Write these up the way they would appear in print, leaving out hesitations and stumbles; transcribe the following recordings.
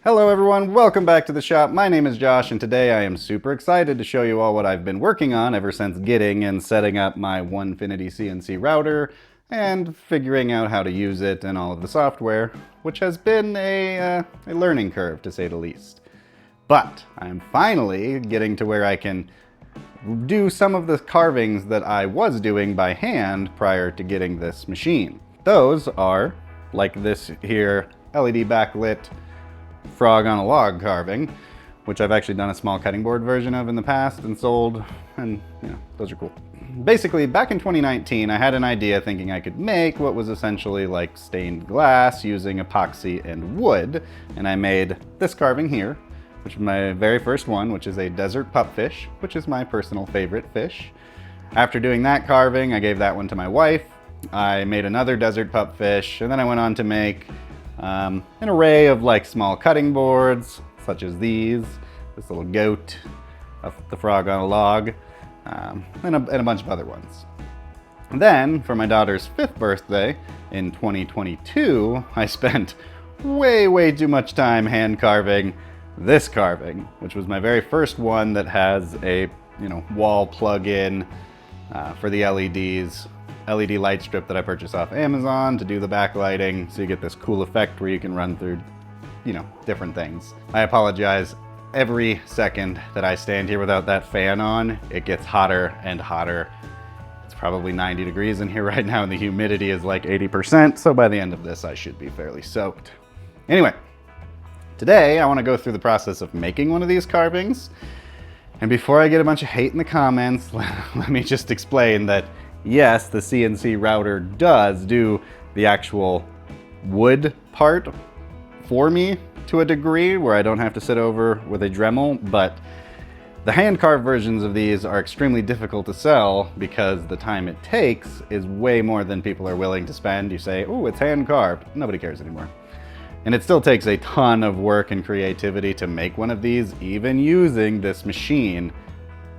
Hello everyone, welcome back to the shop. My name is Josh and today I am super excited to show you all what I've been working on ever since getting and setting up my Onefinity CNC router and figuring out how to use it and all of the software, which has been a learning curve to say the least. But I'm finally getting to where I can do some of the carvings that I was doing by hand prior to getting this machine. Those are like this here LED backlit frog on a log carving, which I've actually done a small cutting board version of in the past and sold, and you know, those are cool. Basically, back in 2019, I had an idea thinking I could make what was essentially like stained glass using epoxy and wood, and I made this carving here, which is my very first one, which is a desert pupfish, which is my personal favorite fish. After doing that carving, I gave that one to my wife. I made another desert pupfish, and then I went on to make an array of like small cutting boards, such as these, this little goat, the frog on a log, and a bunch of other ones. And then, for my daughter's 5th birthday in 2022, I spent way too much time hand carving this carving, which was my very first one that has a wall plug-in for the LEDs. LED light strip that I purchased off Amazon to do the backlighting, so you get this cool effect where you can run through, different things. I apologize. Every second that I stand here without that fan on, it gets hotter and hotter. It's probably 90 degrees in here right now and the humidity is like 80%, so by the end of this I should be fairly soaked. Anyway, today I want to go through the process of making one of these carvings. And before I get a bunch of hate in the comments, let me just explain that yes, the CNC router does do the actual wood part for me to a degree where I don't have to sit over with a Dremel, but the hand-carved versions of these are extremely difficult to sell because the time it takes is way more than people are willing to spend. You say, oh, it's hand-carved. Nobody cares anymore. And it still takes a ton of work and creativity to make one of these, even using this machine.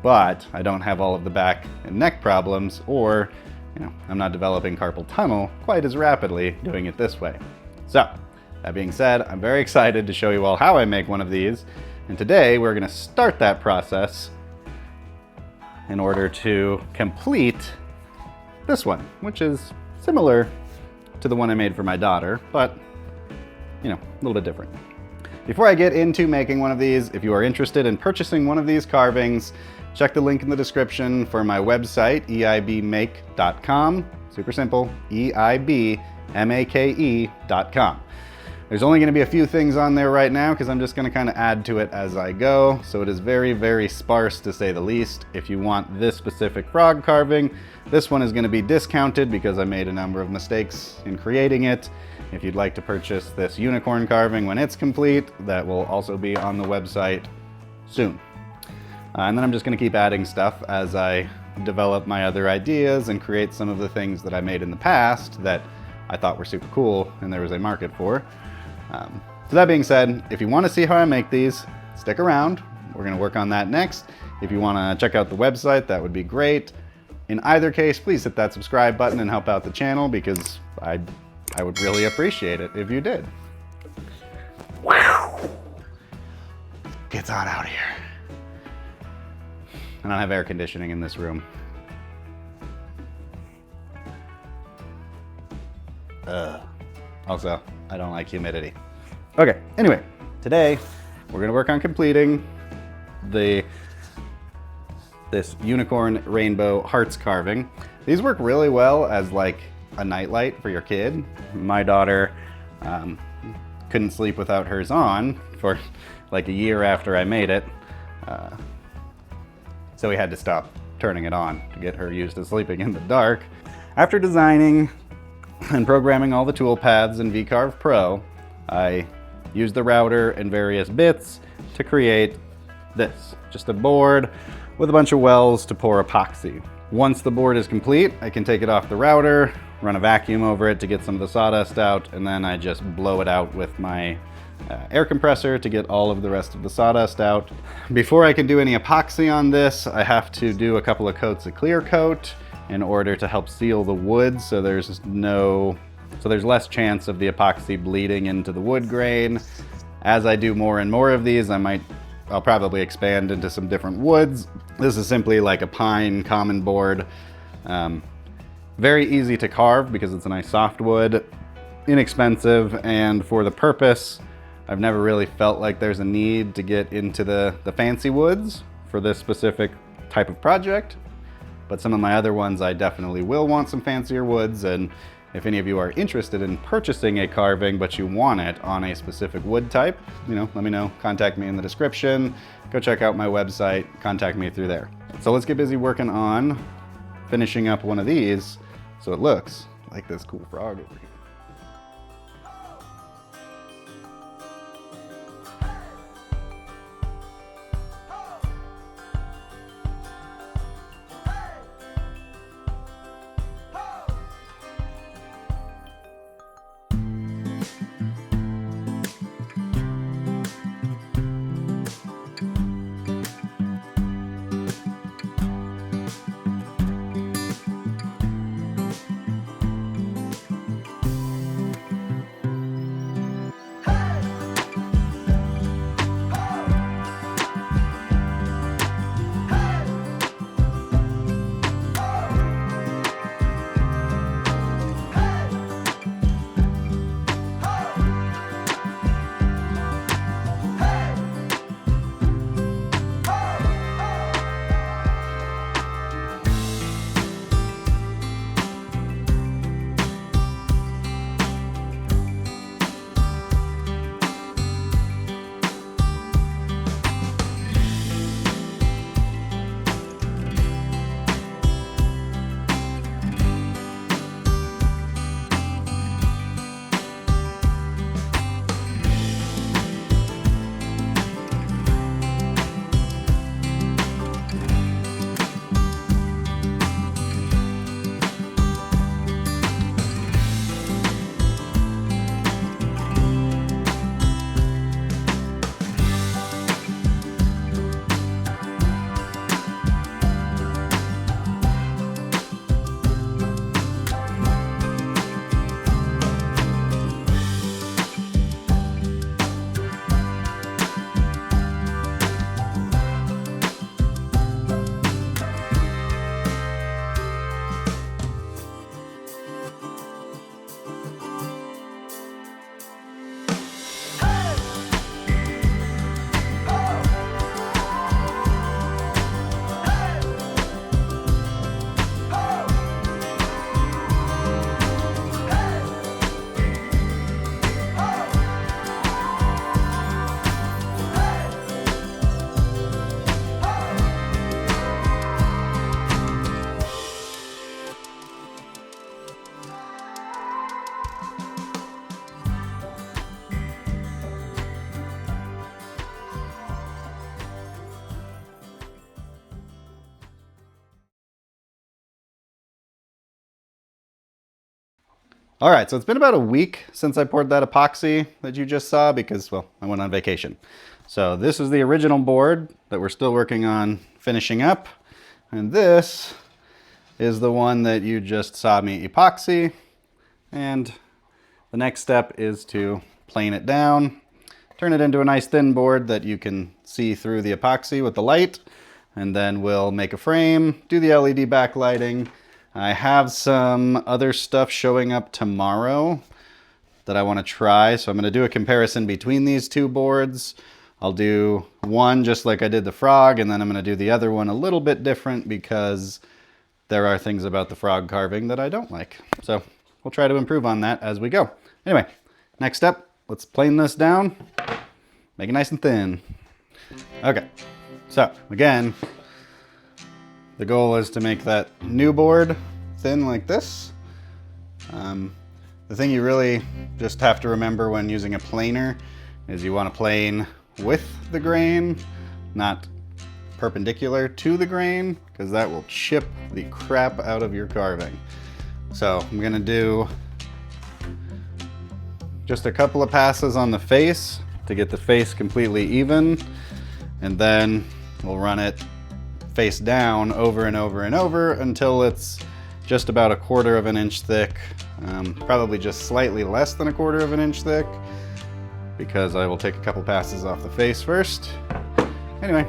But I don't have all of the back and neck problems, or I'm not developing carpal tunnel quite as rapidly doing it this way. So that being said, I'm very excited to show you all how I make one of these. And today we're going to start that process in order to complete this one, which is similar to the one I made for my daughter, but a little bit different. Before I get into making one of these, if you are interested in purchasing one of these carvings, check the link in the description for my website, eibmake.com. Super simple, eibmake.com. There's only going to be a few things on there right now because I'm just going to kind of add to it as I go. So it is very sparse to say the least. If you want this specific frog carving, this one is going to be discounted because I made a number of mistakes in creating it. If you'd like to purchase this unicorn carving when it's complete, that will also be on the website soon. And then I'm just going to keep adding stuff as I develop my other ideas and create some of the things that I made in the past that I thought were super cool and there was a market for. So that being said, if you want to see how I make these, stick around. We're going to work on that next. If you want to check out the website, that would be great. In either case, please hit that subscribe button and help out the channel because I would really appreciate it if you did. Wow! Gets hot out here. I don't have air conditioning in this room. Also, I don't like humidity. Okay, anyway, today we're gonna work on completing this unicorn rainbow hearts carving. These work really well as like a nightlight for your kid. My daughter couldn't sleep without hers on for like a year after I made it. So we had to stop turning it on to get her used to sleeping in the dark. After designing and programming all the tool paths in VCarve Pro, I used the router and various bits to create this. Just a board with a bunch of wells to pour epoxy. Once the board is complete, I can take it off the router, run a vacuum over it to get some of the sawdust out, and then I just blow it out with my air compressor to get all of the rest of the sawdust out. Before I can do any epoxy on this, I have to do a couple of coats of clear coat in order to help seal the wood so there's less chance of the epoxy bleeding into the wood grain. As I do more and more of these, I'll probably expand into some different woods. This is simply like a pine common board. Very easy to carve because it's a nice soft wood, inexpensive, and for the purpose, I've never really felt like there's a need to get into the fancy woods for this specific type of project. But some of my other ones, I definitely will want some fancier woods, and if any of you are interested in purchasing a carving, but you want it on a specific wood type, let me know. Contact me in the description. Go check out my website. Contact me through there. So let's get busy working on finishing up one of these so it looks like this cool frog over here. All right, so it's been about a week since I poured that epoxy that you just saw because, well, I went on vacation. So this is the original board that we're still working on finishing up. And this is the one that you just saw me epoxy. And the next step is to plane it down, turn it into a nice thin board that you can see through the epoxy with the light. And then we'll make a frame, do the LED backlighting. I have some other stuff showing up tomorrow that I want to try. So I'm going to do a comparison between these two boards. I'll do one just like I did the frog, and then I'm going to do the other one a little bit different because there are things about the frog carving that I don't like. So we'll try to improve on that as we go. Anyway, next step, let's plane this down, make it nice and thin. Okay, so again, the goal is to make that new board thin like this. The thing you really just have to remember when using a planer is you want to plane with the grain, not perpendicular to the grain, because that will chip the crap out of your carving. So I'm gonna do just a couple of passes on the face to get the face completely even, and then we'll run it face down over and over and over until it's just about 1/4 of an inch thick, probably just slightly less than 1/4 of an inch thick. because I will take a couple passes off the face first. Anyway,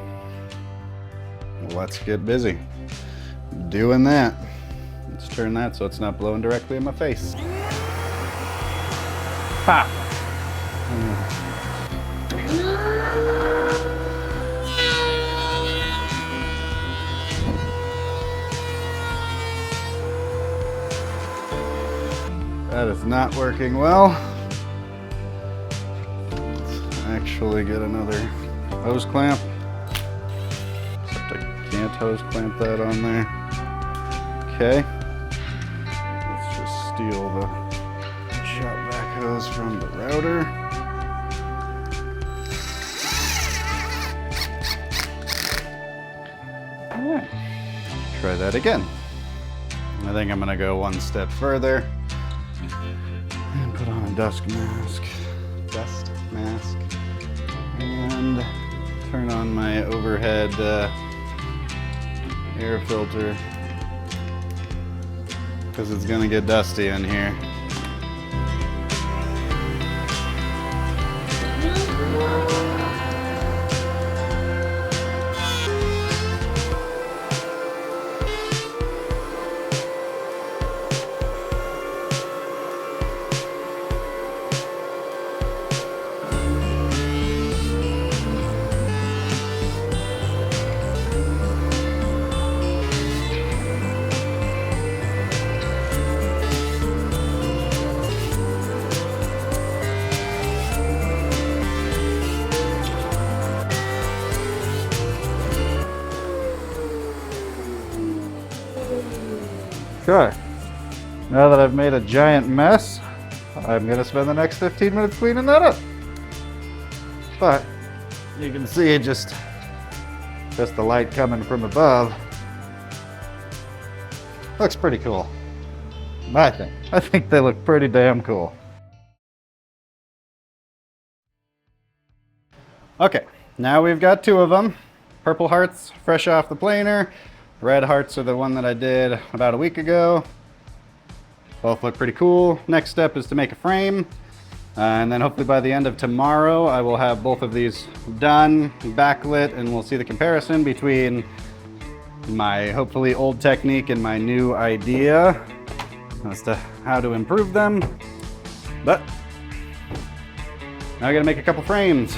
let's get busy doing that. Let's turn that so it's not blowing directly in my face. Ha! That is not working well. Let's actually get another hose clamp. Except I can't hose clamp that on there. Okay. Let's just steal the shop vac hose from the router. All right. Try that again. I think I'm gonna go one step further and put on a dust mask, and turn on my overhead air filter because it's gonna get dusty in here. Okay, now that I've made a giant mess, I'm gonna spend the next 15 minutes cleaning that up. But you can see just the light coming from above. Looks pretty cool, I think. I think they look pretty damn cool. Okay, now we've got two of them. Purple hearts fresh off the planer. Red hearts are the one that I did about a week ago. Both look pretty cool. Next step is to make a frame. And then hopefully by the end of tomorrow, I will have both of these done, backlit, and we'll see the comparison between my hopefully old technique and my new idea as to how to improve them. But now I gotta make a couple frames.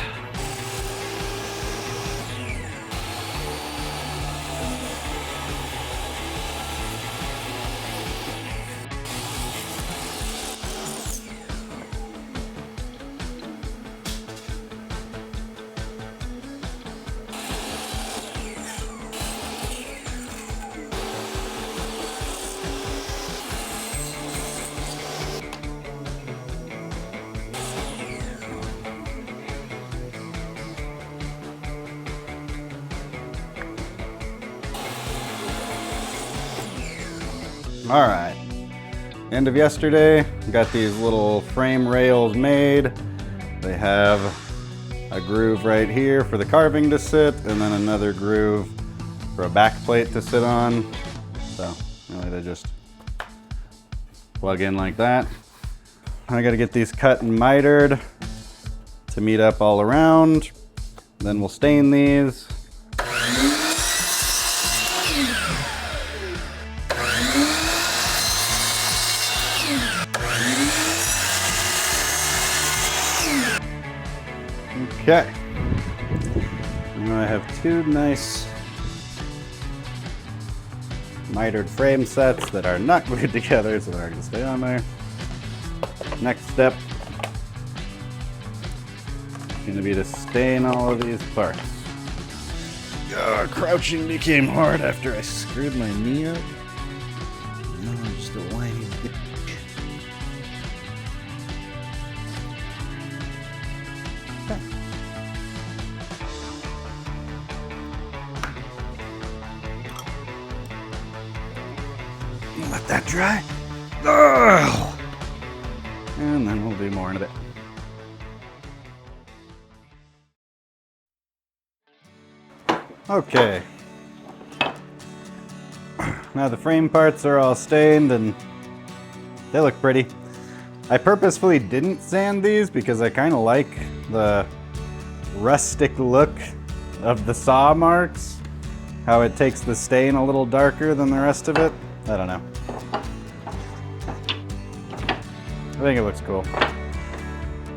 All right, end of yesterday, got these little frame rails made. They have a groove right here for the carving to sit, and then another groove for a back plate to sit on. So really they just plug in like that. I gotta get these cut and mitered to meet up all around. Then we'll stain these. Okay, now I have two nice mitered frame sets that are not glued together, so they're gonna stay on there. Next step is gonna be to stain all of these parts. Crouching became hard after I screwed my knee up. Now I'm just a whiny bitch. Let that dry. Ugh. And then we'll do more in a bit. Okay. Now the frame parts are all stained and they look pretty. I purposefully didn't sand these because I kind of like the rustic look of the saw marks, how it takes the stain a little darker than the rest of it. I don't know. I think it looks cool.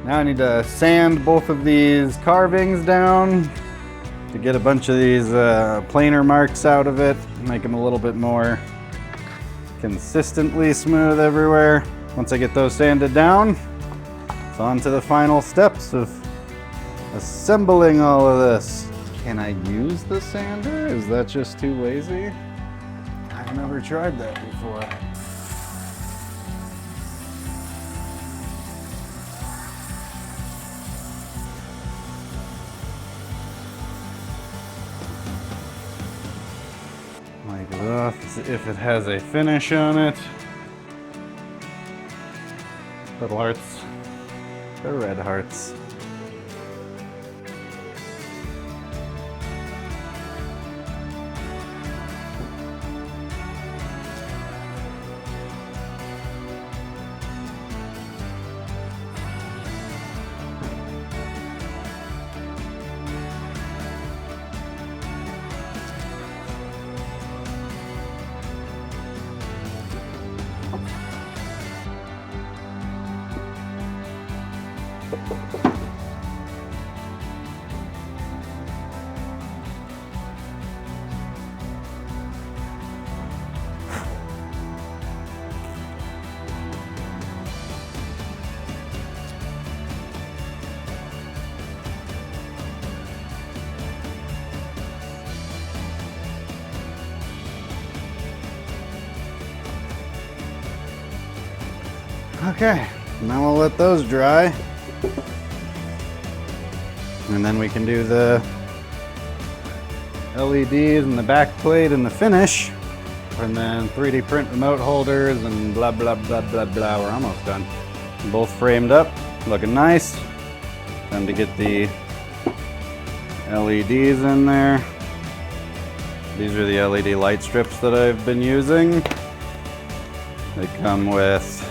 Now I need to sand both of these carvings down to get a bunch of these planer marks out of it, make them a little bit more consistently smooth everywhere. Once I get those sanded down, it's on to the final steps of assembling all of this. Can I use the sander? Is that just too lazy? I've never tried that before. Wipe it off as if it has a finish on it. Little hearts. They're red hearts. Okay, now we'll let those dry. And then we can do the LEDs and the back plate and the finish. And then 3D print remote holders and blah, blah, blah, blah, blah. We're almost done. Both framed up, looking nice. Time to get the LEDs in there. These are the LED light strips that I've been using. They come with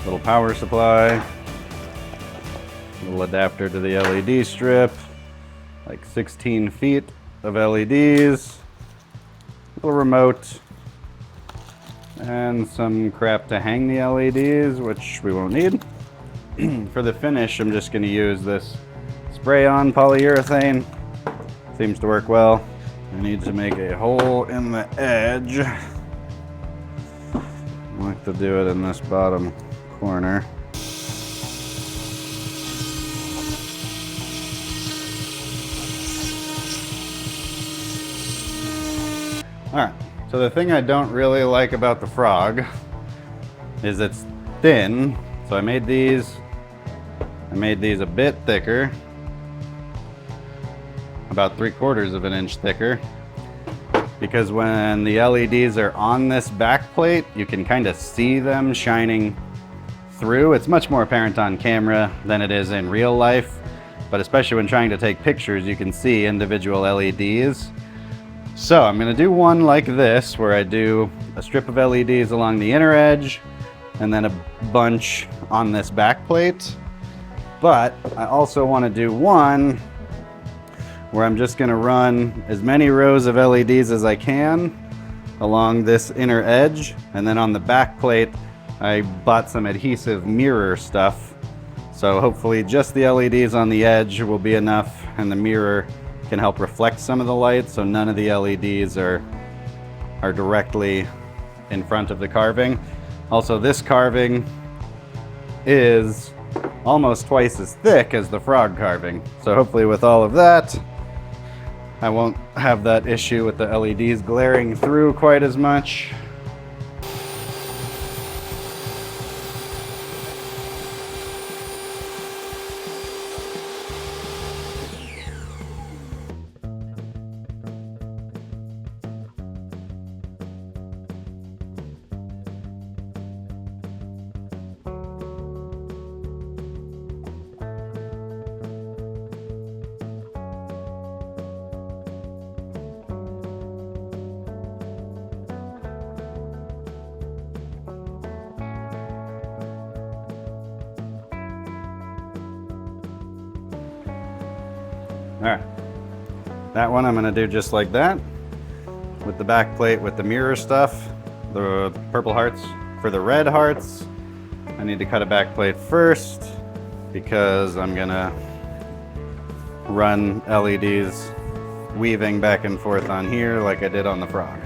a little power supply, little adapter to the LED strip, like 16 feet of LEDs, little remote, and some crap to hang the LEDs, which we won't need. For the finish, I'm just going to use this spray-on polyurethane. Seems to work well. I need to make a hole in the edge. I like to do it in this bottom corner. Alright, so the thing I don't really like about the frog is it's thin. So I made these a bit thicker, about 3/4 of an inch thicker, because when the LEDs are on this back plate, you can kind of see them shining through. It's much more apparent on camera than it is in real life, but especially when trying to take pictures, you can see individual LEDs. So I'm going to do one like this, where I do a strip of LEDs along the inner edge and then a bunch on this back plate. But I also want to do one where I'm just going to run as many rows of LEDs as I can along this inner edge, and then on the back plate I bought some adhesive mirror stuff, so hopefully just the LEDs on the edge will be enough, and the mirror can help reflect some of the light, so none of the LEDs are directly in front of the carving. Also, this carving is almost twice as thick as the frog carving, so hopefully with all of that I won't have that issue with the LEDs glaring through quite as much. Alright. That one I'm gonna do just like that. With the back plate with the mirror stuff. The purple hearts. For the red hearts, I need to cut a back plate first because I'm gonna run LEDs weaving back and forth on here like I did on the frog.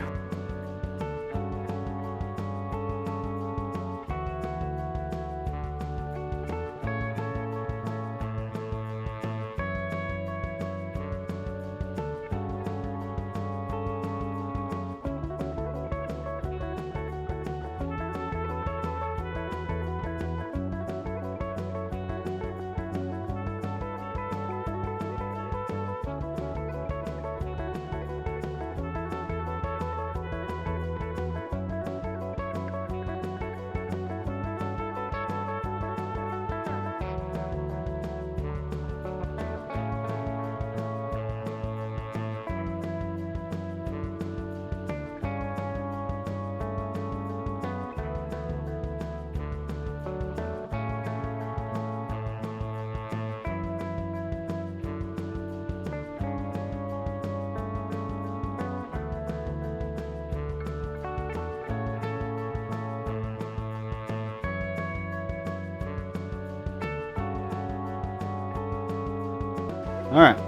All right,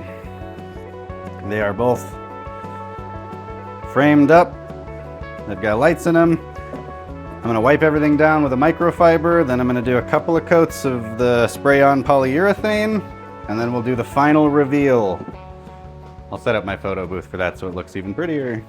they are both framed up. They've got lights in them. I'm gonna wipe everything down with a microfiber, then I'm gonna do a couple of coats of the spray-on polyurethane, and then we'll do the final reveal. I'll set up my photo booth for that so it looks even prettier.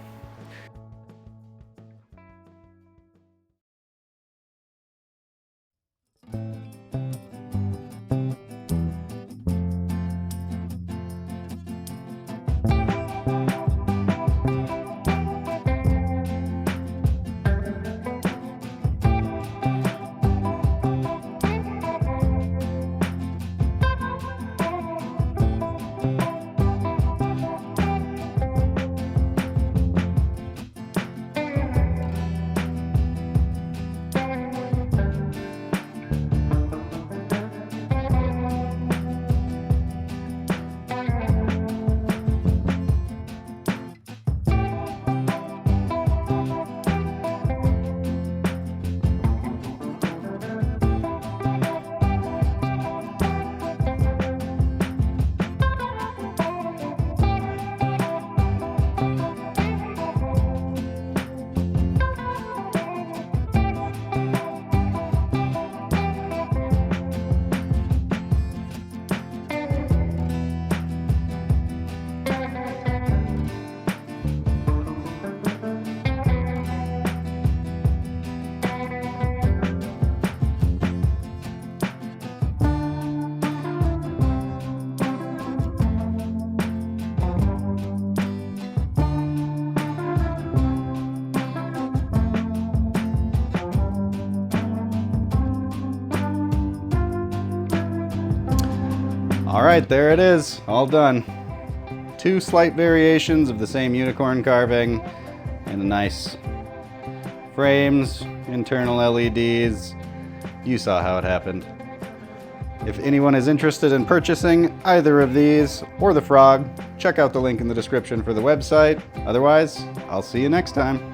All right, there it is, all done. 2 slight variations of the same unicorn carving and nice frames, internal LEDs. You saw how it happened. If anyone is interested in purchasing either of these or the frog, check out the link in the description for the website. Otherwise, I'll see you next time.